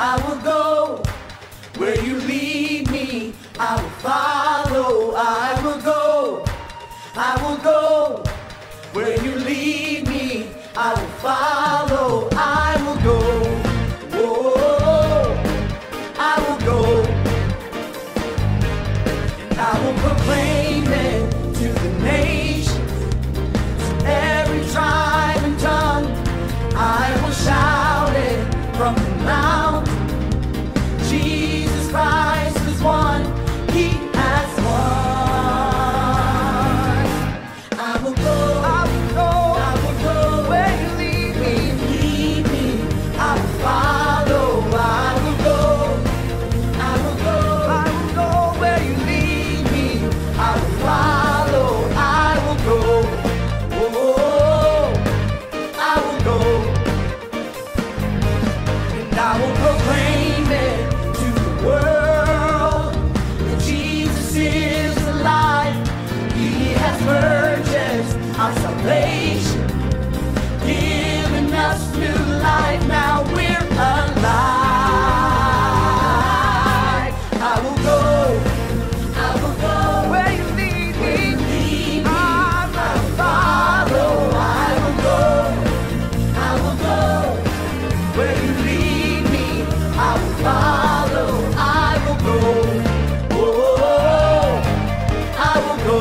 I will go where you lead me. I will follow. I will go. I will go where you lead me. I will follow. I will go. Whoa, I will go. And I will proclaim it to the nations, to every tribe and tongue. I will shout it from the mountain. Jesus Christ is one. He has won. I will go. I will go. I will go where you lead me. Lead me. I will follow. I will go. I will go. I will go where you lead me. I will follow. I will go. Oh, I will go. And I will proclaim it to the world that Jesus is alive. He has purchased our salvation, giving us new life. Now we're alive. I will go. I will go where you lead me. Lead me. I will follow. I will go. I will go where you lead me. I will follow. I will go. Oh, I will go.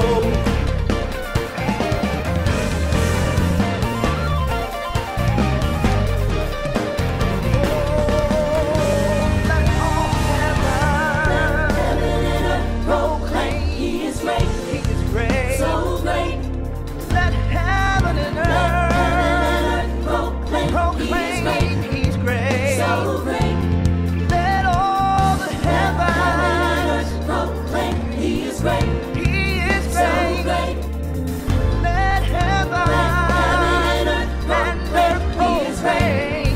Proclaim He is great. He is great. So great. Let heaven and earth proclaim He's great. So great. Let all the heavens proclaim He is great. He is great. So great. Let heaven and earth proclaim.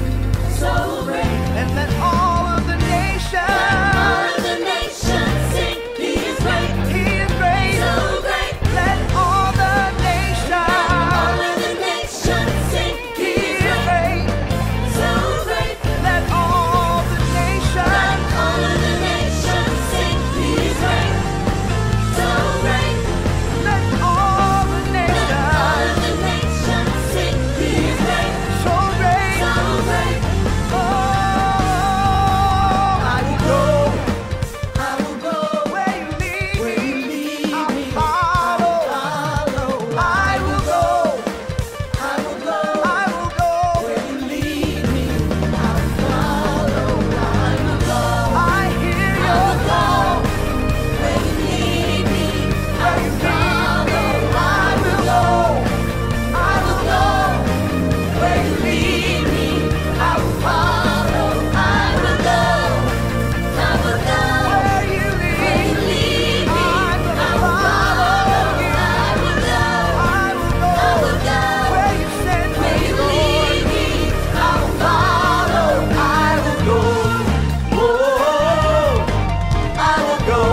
So great. And let all of the nations sing. He is great. He is great. So great. Let all the nations sing. He is great. So great. Let all the nations sing. He is great. So great. Let all the nations sing. He is great. So great. So great. Oh, I will go. I will go where you lead me. I will follow. I will go. I will go. I will go where you lead me. I will follow. I will go. I hear your call. Where you lead me. I will follow. I will go. I will go where you lead me. I will follow. I will go. I will go where you lead me. I will follow you. I will go. I will go where you send me. Lead me. I will follow. I will go. Oh, I will go.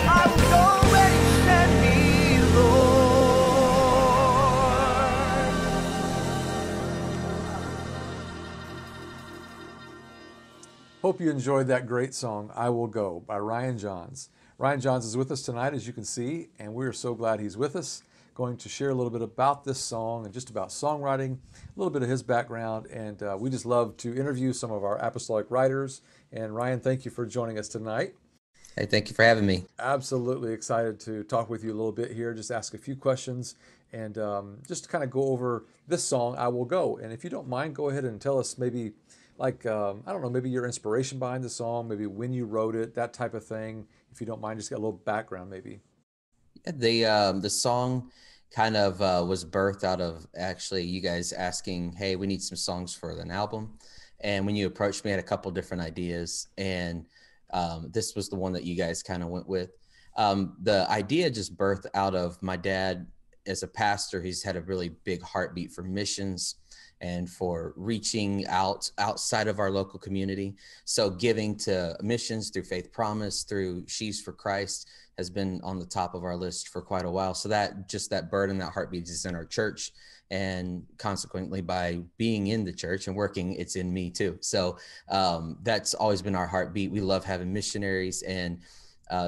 I will go where you send me, Lord. Hope you enjoyed that great song, I Will Go, by Ryan Johns. Ryan Johns is with us tonight, as you can see, and we are so glad he's with us. Going to share a little bit about this song and just about songwriting, a little bit of his background, and we just love to interview some of our apostolic writers. And Ryan, thank you for joining us tonight. Hey, thank you for having me. Absolutely excited to talk with you a little bit here, just ask a few questions, and just to kind of go over this song, I Will Go. And if you don't mind, go ahead and tell us maybe, like, I don't know, maybe your inspiration behind the song, maybe when you wrote it, that type of thing. If you don't mind, just get a little background maybe. The song kind of was birthed out of actually you guys asking, hey, we need some songs for an album. And when you approached me, I had a couple different ideas, and this was the one that you guys kind of went with. The idea just birthed out of my dad as a pastor. He's had a really big heartbeat for missions and for reaching outside of our local community. So giving to missions through Faith Promise, through She's for Christ, has been on the top of our list for quite a while. So that burden, that heartbeat is in our church. and consequently by being in the church and working, it's in me too. So that's always been our heartbeat. We love having missionaries. And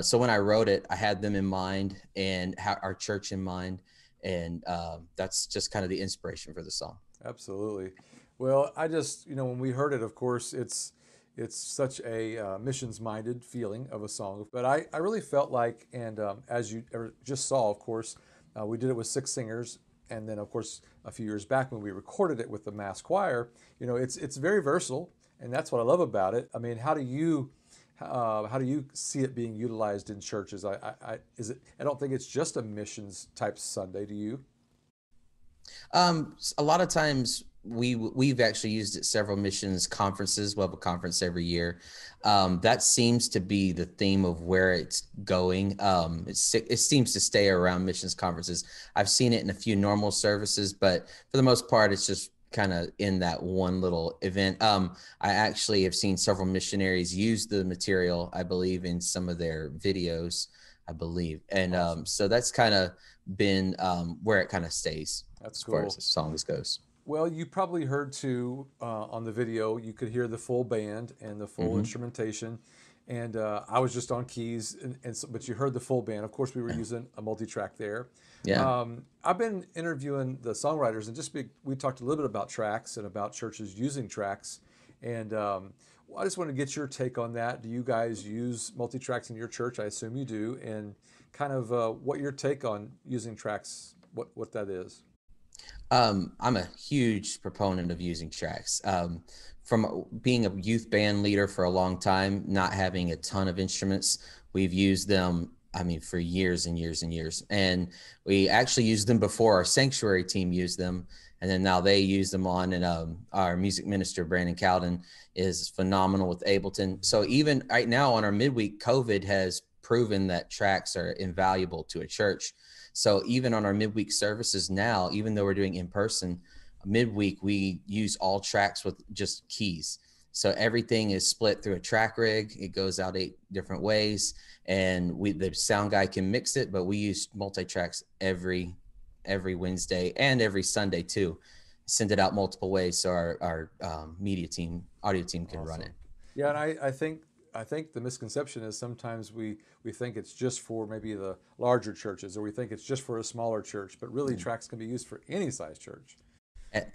so when I wrote it, I had them in mind and our church in mind. And that's just kind of the inspiration for the song. Absolutely. Well, I just, when we heard it, of course, it's such a missions-minded feeling of a song. But I really felt like, and as you just saw, of course, we did it with 6 singers. And then, of course, a few years back when we recorded it with the mass choir, it's very versatile. And that's what I love about it. I mean, how do you see it being utilized in churches? I don't think it's just a missions type Sunday. Do you? A lot of times we've actually used it several missions conferences. We'll have a conference every year. That seems to be the theme of where it's going. It seems to stay around missions conferences. I've seen it in a few normal services, but for the most part, it's just kind of in that one little event. I actually have seen several missionaries use the material, I believe, in some of their videos, I believe. And Awesome. so that's kind of been where it kind of stays. That's As cool. far as the songs goes. Well, you probably heard too on the video, you could hear the full band and the full instrumentation. And I was just on keys, but you heard the full band. Of course, we were using a multi-track there. Yeah. I've been interviewing the songwriters, and we talked a little bit about tracks and about churches using tracks. And I just want to get your take on that. Do you guys use multi-tracks in your church? I assume you do. And kind of what your take on using tracks, what that is. I'm a huge proponent of using tracks. From being a youth band leader for a long time, not having a ton of instruments, we've used them, I mean, for years and years and years. And we actually used them before our sanctuary team used them. And then now they use them on, and our music minister, Brandon Cowden, is phenomenal with Ableton. So even right now on our midweek, COVID has proven that tracks are invaluable to a church. So even on our midweek services now, even though we're doing in person, midweek, we use all tracks with just keys. So everything is split through a track rig. It goes out 8 different ways, and the sound guy can mix it, but we use multi-tracks every Wednesday and every Sunday too. Send it out multiple ways so our audio team can run it. Yeah, and I think the misconception is sometimes we think it's just for maybe the larger churches, or we think it's just for a smaller church, but really tracks can be used for any size church.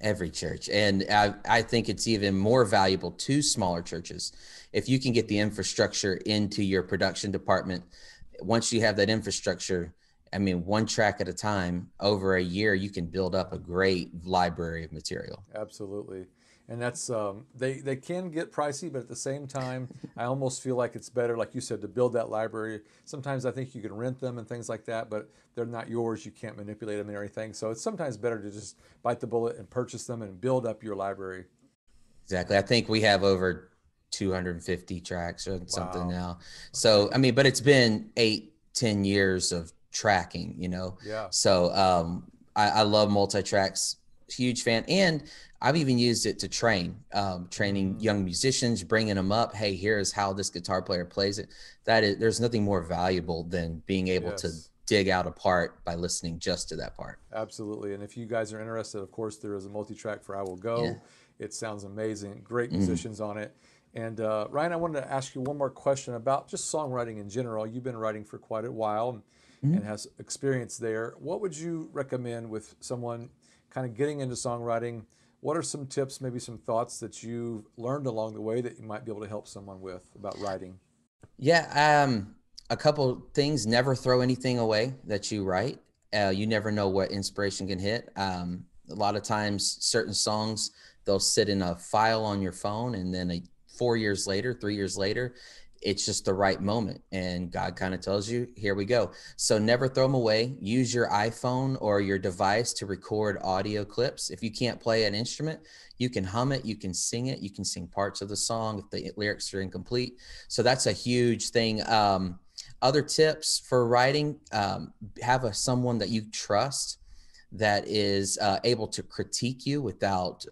Every church. And I think it's even more valuable to smaller churches. If you can get the infrastructure into your production department, once you have that infrastructure, I mean, 1 track at a time, over a year, you can build up a great library of material. Absolutely. And that's they can get pricey, but at the same time, I almost feel like it's better, like you said, to build that library. Sometimes I think you can rent them and things like that, but they're not yours. You can't manipulate them and everything. So it's sometimes better to just bite the bullet and purchase them and build up your library. Exactly. I think we have over 250 tracks or something Wow. now. So, I mean, but it's been 8-10 years of tracking, Yeah. So I love multi-tracks, huge fan. And I've even used it to training young musicians, bringing them up. Hey, here's how this guitar player plays it. There's nothing more valuable than being able to dig out a part by listening just to that part. Absolutely. And if you guys are interested, of course, there is a multi-track for I Will Go. Yeah. It sounds amazing. Great musicians on it. And Ryan, I wanted to ask you one more question about just songwriting in general. You've been writing for quite a while and has experience there. What would you recommend with someone kind of getting into songwriting? What are some tips, maybe some thoughts that you've learned along the way that you might be able to help someone with about writing? Yeah, a couple things. Never throw anything away that you write. You never know what inspiration can hit. A lot of times, certain songs, they'll sit in a file on your phone, and then 4 years later, 3 years later, it's just the right moment. And God kind of tells you, here we go. So never throw them away. Use your iPhone or your device to record audio clips. If you can't play an instrument, you can hum it, you can sing it, you can sing parts of the song if the lyrics are incomplete. So that's a huge thing. Other tips for writing, have someone that you trust that is able to critique you without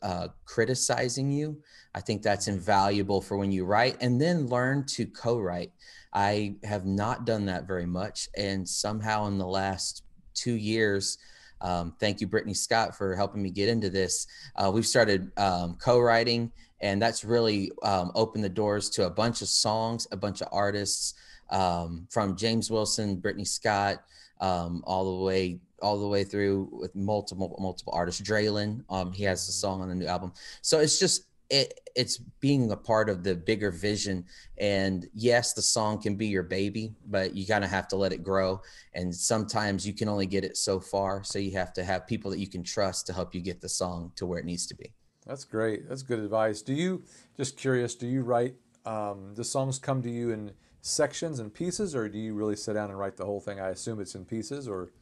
criticizing you. I think that's invaluable for when you write, and then learn to co-write. I have not done that very much. And somehow in the last 2 years, Thank you, Brittany Scott, for helping me get into this. We've started co-writing, and that's really opened the doors to a bunch of songs, a bunch of artists, from James Wilson, Brittany Scott, all the way through with multiple artists. Draylen, he has a song on the new album. So it's just it's being a part of the bigger vision. And yes, the song can be your baby, but you kind of have to let it grow. And sometimes you can only get it so far. So you have to have people that you can trust to help you get the song to where it needs to be. That's great. That's good advice. Do you, just curious, do you write, the songs come to you in sections and pieces, or do you really sit down and write the whole thing? I assume it's in pieces, or?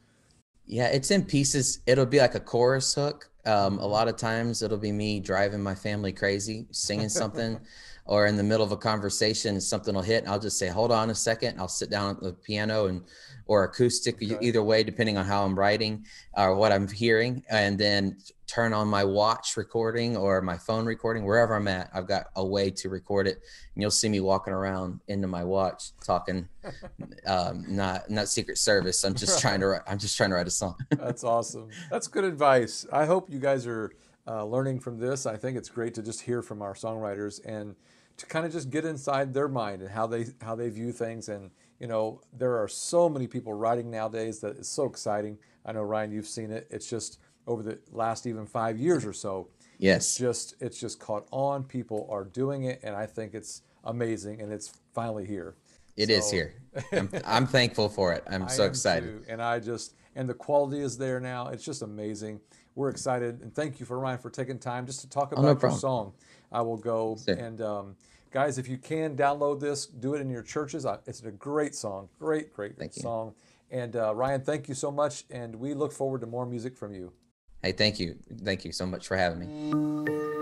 Yeah, it's in pieces. It'll be like a chorus hook. A lot of times it'll be me driving my family crazy, singing something, or in the middle of a conversation, something will hit and I'll just say, hold on a second. I'll sit down at the piano or acoustic, either way, depending on how I'm writing or what I'm hearing, and then turn on my watch recording or my phone recording, wherever I'm at. I've got a way to record it, and you'll see me walking around into my watch talking, not Secret Service. I'm just trying to write a song. That's awesome. That's good advice. I hope you guys are learning from this. I think it's great to just hear from our songwriters and to kind of just get inside their mind and how they view things. And there are so many people writing nowadays that it's so exciting. I know, Ryan, you've seen it. It's just over the last even 5 years or so. Yes. It's just caught on. People are doing it, and I think it's amazing, and it's finally here. It is here. I'm thankful for it. I'm so excited. Too. And the quality is there now. It's just amazing. We're excited, and thank you for Ryan for taking time just to talk about your song. I Will Go. Sure. And guys, if you can download this, do it in your churches. It's a great song. Great song. And Ryan, thank you so much, and we look forward to more music from you. Hey, thank you. Thank you so much for having me.